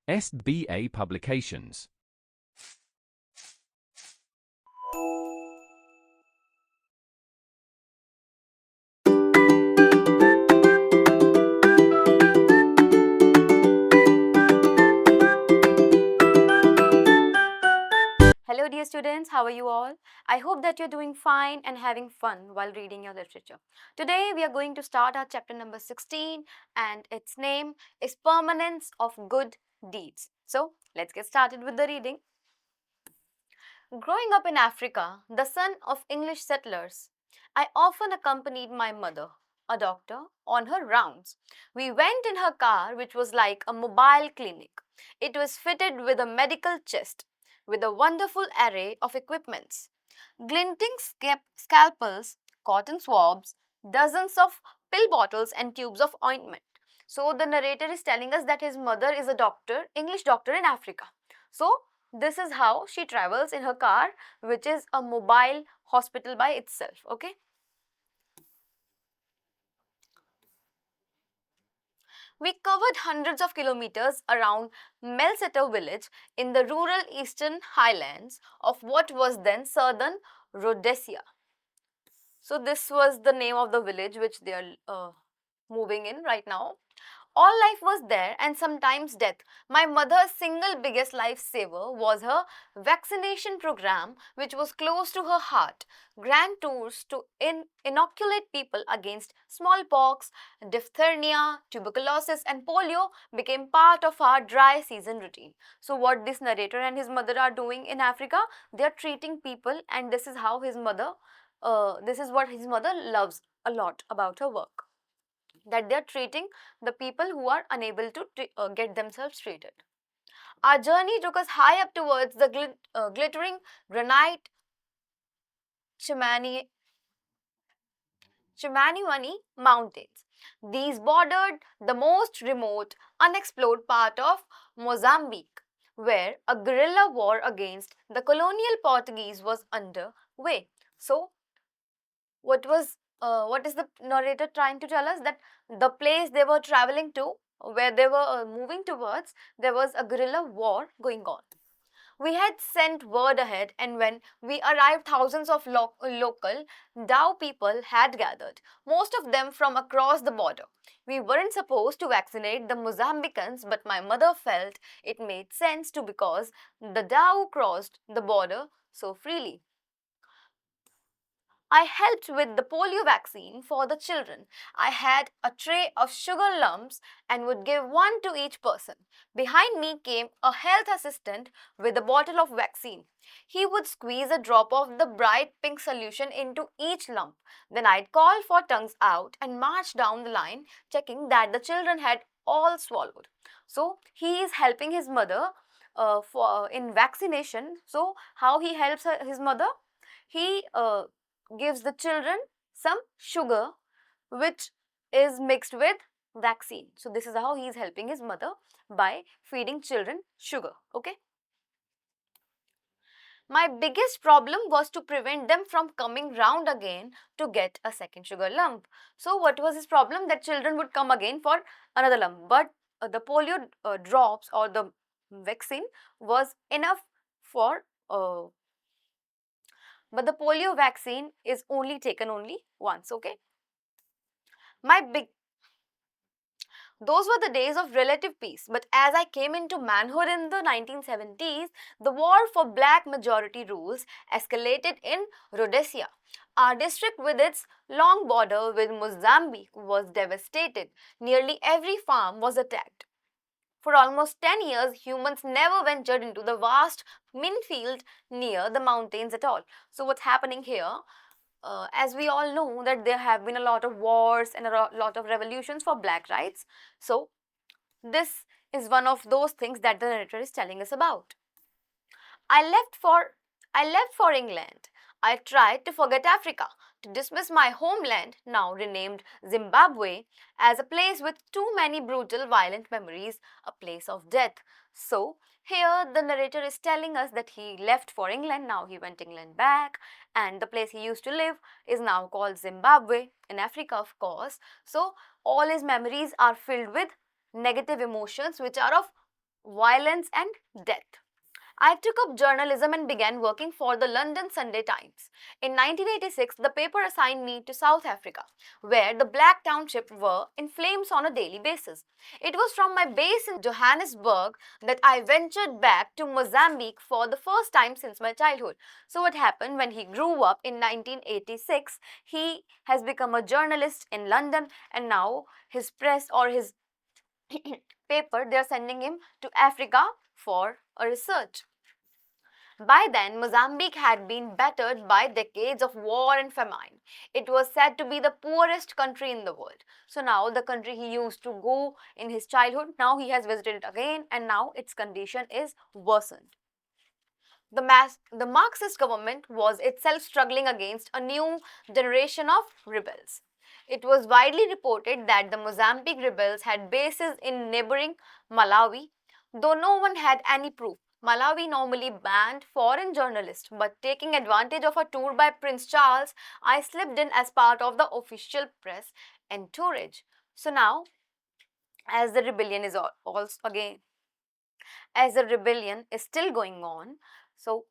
SBA Publications. Hello dear students, how are you all? I hope that you're doing fine and having fun while reading your literature. Today we are going to start our chapter number 16 and its name is Permanence of Good Deeds. So let's get started with the reading. Growing up in Africa, the son of English settlers, I often accompanied my mother, a doctor, on her rounds. We went in her car, which was like a mobile clinic. It was fitted with a medical chest, with a wonderful array of equipments. Glinting scalpels, cotton swabs, dozens of pill bottles, and tubes of ointment. So the narrator is telling us that his mother is a doctor, English doctor in Africa. So this is how she travels in her car, which is a mobile hospital by itself. Okay. We covered hundreds of kilometers around Melsetter village in the rural eastern highlands of what was then southern Rhodesia. So this was the name of the village which they are moving in right now. All life was there and sometimes death. My mother's single biggest lifesaver was her vaccination program, which was close to her heart. Grand tours to inoculate people against smallpox, diphtheria, tuberculosis, and polio became part of our dry season routine. So, what this narrator and his mother are doing in Africa, they are treating people, and this is what his mother loves a lot about her work, that they are treating the people who are unable to get themselves treated. Our journey took us high up towards the glittering granite Chimani, Chimaniwani mountains. These bordered the most remote, unexplored part of Mozambique, where a guerrilla war against the colonial Portuguese was underway. So, what is the narrator trying to tell us? That the place they were traveling to, where they were moving towards, there was a guerrilla war going on. We had sent word ahead, and when we arrived, thousands of local Dao people had gathered, most of them from across the border. We weren't supposed to vaccinate the Mozambicans, but my mother felt it made sense to because the Dao crossed the border so freely. I helped with the polio vaccine for the children. I had a tray of sugar lumps and would give one to each person. Behind me came a health assistant with a bottle of vaccine. He would squeeze a drop of the bright pink solution into each lump. Then I'd call for tongues out and march down the line, checking that the children had all swallowed. So he is helping his mother for in vaccination. So how he helps his mother? He gives the children some sugar which is mixed with vaccine. So this is how he is helping his mother by feeding children sugar. Okay. My biggest problem was to prevent them from coming round again to get a second sugar lump. So what was his problem? That children would come again for another lump, but the polio drops or the vaccine was enough for but the polio vaccine is only taken only once. Okay. My big Those were the days of relative peace, but as I came into manhood in the 1970s, the war for black majority rules escalated in Rhodesia. Our district, with its long border with Mozambique, was devastated. Nearly every farm was attacked. For almost 10 years, humans never ventured into the vast minefield near the mountains at all. So, what's happening here? As we all know that there have been a lot of wars and a lot of revolutions for black rights. So this is one of those things that the narrator is telling us about. I left for I left for England. I tried to forget Africa, to dismiss my homeland, now renamed Zimbabwe, as a place with too many brutal, violent memories, a place of death. So, here the narrator is telling us that he left for England, now he went England back, and the place he used to live is now called Zimbabwe, in Africa, of course. So, all his memories are filled with negative emotions which are of violence and death. I took up journalism and began working for the London Sunday Times. In 1986, the paper assigned me to South Africa, where the black township were in flames on a daily basis. It was from my base in Johannesburg that I ventured back to Mozambique for the first time since my childhood. So what happened when he grew up in 1986, he has become a journalist in London, and now his press or his paper, they are sending him to Africa for a research. By then, Mozambique had been battered by decades of war and famine. It was said to be the poorest country in the world. So now the country he used to go in his childhood, now he has visited it again, and now its condition is worsened. The Marxist government was itself struggling against a new generation of rebels. It was widely reported that the Mozambique rebels had bases in neighboring Malawi, though no one had any proof. Malawi normally banned foreign journalists, but taking advantage of a tour by Prince Charles, I slipped in as part of the official press entourage. So now, as the rebellion is also again, as the rebellion is still going on, so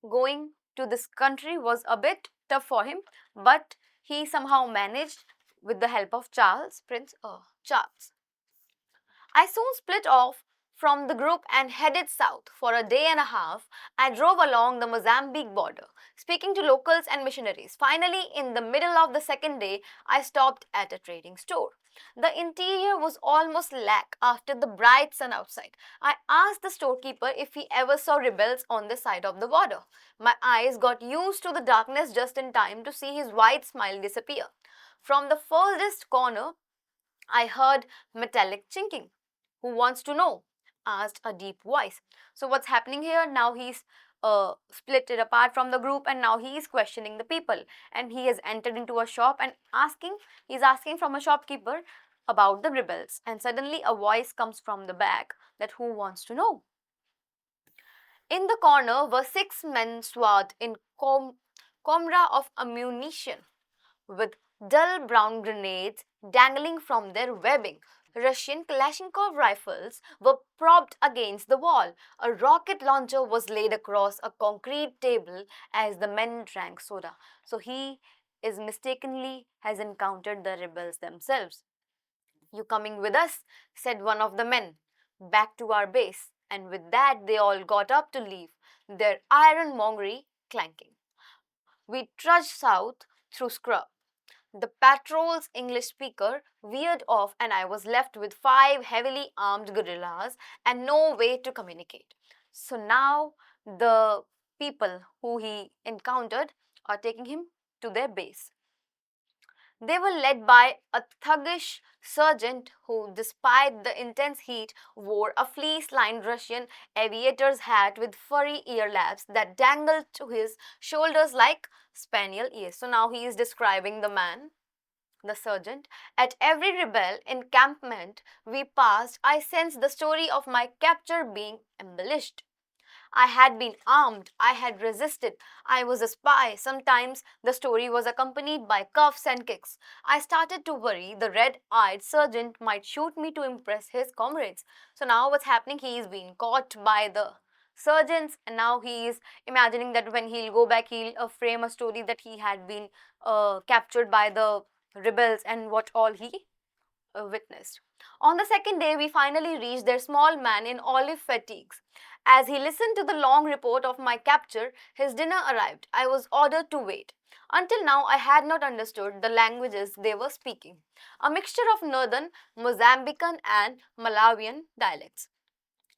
going to this country was a bit tough for him, but he somehow managed with the help of Prince Charles. I soon split off from the group and headed south. For a day and a half, I drove along the Mozambique border, speaking to locals and missionaries. Finally, in the middle of the second day, I stopped at a trading store. The interior was almost black after the bright sun outside. I asked the storekeeper if he ever saw rebels on this side of the border. My eyes got used to the darkness just in time to see his white smile disappear. From the furthest corner, I heard metallic chinking. Who wants to know? Asked a deep voice. So what's happening here? Now he's split it apart from the group, and now he is questioning the people, and he has entered into a shop and he's asking from a shopkeeper about the rebels, and suddenly a voice comes from the back that who wants to know. In the corner were six men swathed in comra of ammunition with dull brown grenades dangling from their webbing. Russian Kalashnikov rifles were propped against the wall. A rocket launcher was laid across a concrete table as the men drank soda. So he is mistakenly has encountered the rebels themselves. "You coming with us?" said one of the men. "Back to our base." And with that they all got up to leave, their ironmongery clanking. We trudged south through scrub. The patrol's English speaker veered off, and I was left with five heavily armed guerrillas and no way to communicate. So now the people who he encountered are taking him to their base. They were led by a thuggish sergeant who, despite the intense heat, wore a fleece lined Russian aviator's hat with furry ear laps that dangled to his shoulders like spaniel ears. So now he is describing the man, the sergeant. At every rebel encampment we passed, I sensed the story of my capture being embellished. I had been armed, I had resisted, I was a spy. Sometimes the story was accompanied by cuffs and kicks. I started to worry the red eyed sergeant might shoot me to impress his comrades. So now what's happening? He is being caught by the sergeants, and now he is imagining that when he'll go back, he'll frame a story that he had been captured by the rebels and what all he witnessed. On the second day, we finally reached their small man in olive fatigues. As he listened to the long report of my capture, his dinner arrived. I was ordered to wait. Until now, I had not understood the languages they were speaking, a mixture of northern Mozambican and Malawian dialects,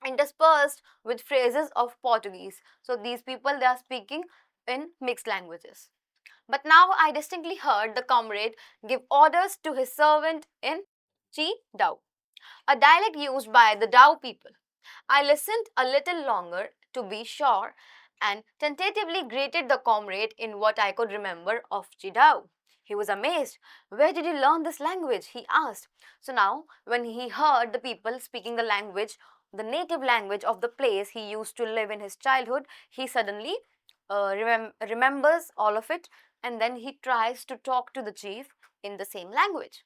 interspersed with phrases of Portuguese. So these people, they are speaking in mixed languages. But now I distinctly heard the comrade give orders to his servant in Chi Dao, a dialect used by the Dao people. I listened a little longer to be sure and tentatively greeted the comrade in what I could remember of Chidao. He was amazed. "Where did you learn this language?" he asked. So now, when he heard the people speaking the language, the native language of the place he used to live in his childhood, he suddenly remembers all of it, and then he tries to talk to the chief in the same language.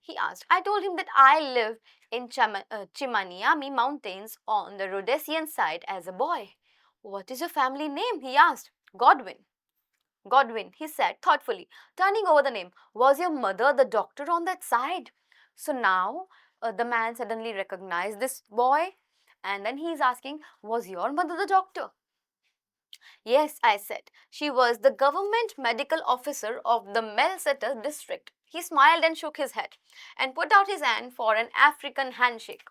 He asked. I told him that I live in Chimaniami Mountains on the Rhodesian side as a boy. What is your family name? He asked. Godwin. Godwin, he said thoughtfully, turning over the name. Was your mother the doctor on that side? So now the man suddenly recognized this boy and then he's asking, was your mother the doctor? Yes, I said. She was the government medical officer of the Melsetter district. He smiled and shook his head and put out his hand for an African handshake.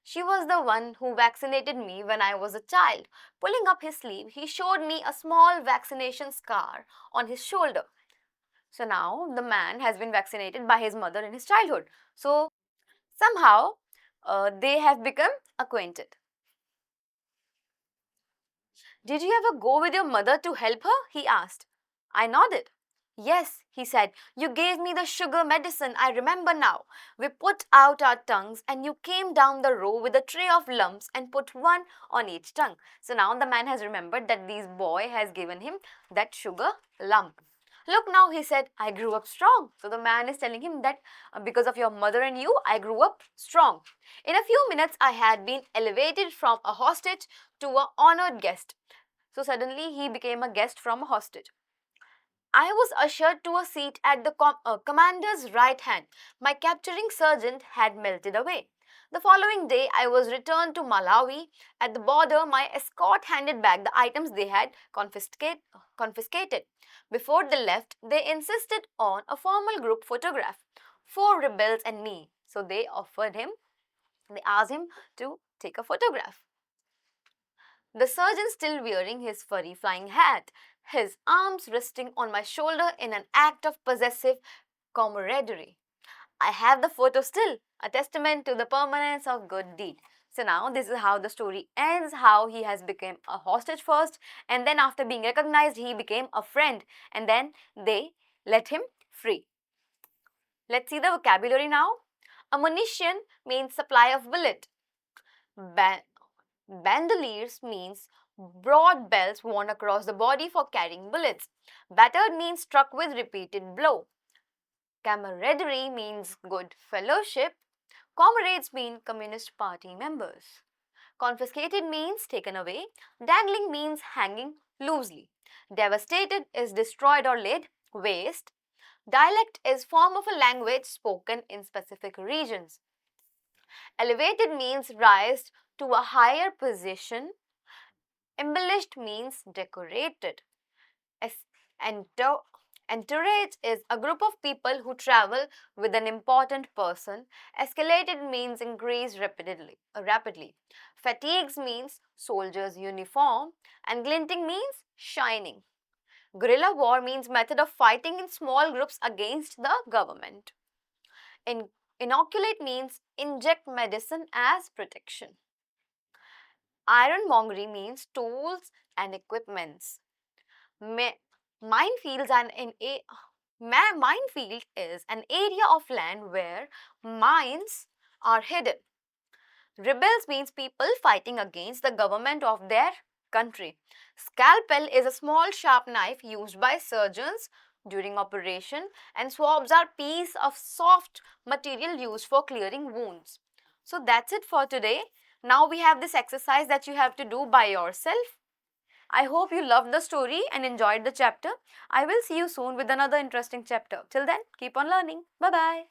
She was the one who vaccinated me when I was a child. Pulling up his sleeve, he showed me a small vaccination scar on his shoulder. So now the man has been vaccinated by his mother in his childhood. So somehow they have become acquainted. Did you ever go with your mother to help her? He asked. I nodded. Yes, he said, you gave me the sugar medicine, I remember now. We put out our tongues and you came down the row with a tray of lumps and put one on each tongue. So now the man has remembered that this boy has given him that sugar lump. Look now, he said, I grew up strong. So the man is telling him that because of your mother and you, I grew up strong. In a few minutes, I had been elevated from a hostage to an honored guest. So suddenly he became a guest from a hostage. I was ushered to a seat at the commander's right hand. My capturing sergeant had melted away. The following day, I was returned to Malawi. At the border, my escort handed back the items they had confiscated. Before they left, they insisted on a formal group photograph. 4 rebels and me. So they asked him to take a photograph. The surgeon still wearing his furry flying hat, his arms resting on my shoulder in an act of possessive camaraderie. I have the photo still, a testament to the permanence of good deed. So now this is how the story ends, how he has become a hostage first, and then after being recognized he became a friend, and then they let him free. Let's see the vocabulary now. Ammunition means supply of bullet. Bandoliers means broad belts worn across the body for carrying bullets. Battered means struck with repeated blow. Camaraderie means good fellowship. Comrades mean Communist Party members. Confiscated means taken away. Dangling means hanging loosely. Devastated is destroyed or laid waste. Dialect is form of a language spoken in specific regions. Elevated means raised to a higher position. Embellished means decorated. Es- ento- Entourage is a group of people who travel with an important person. Escalated means increase rapidly. Fatigues means soldier's uniform. And glinting means shining. Guerrilla war means method of fighting in small groups against the government. Inoculate means inject medicine as protection. Ironmongery means tools and equipments. Minefields minefield is an area of land where mines are hidden. Rebels means people fighting against the government of their country. Scalpel is a small sharp knife used by surgeons during operation, and swabs are piece of soft material used for clearing wounds. So that's it for today. Now we have this exercise that you have to do by yourself. I hope you loved the story and enjoyed the chapter. I will see you soon with another interesting chapter. Till then, keep on learning. Bye bye.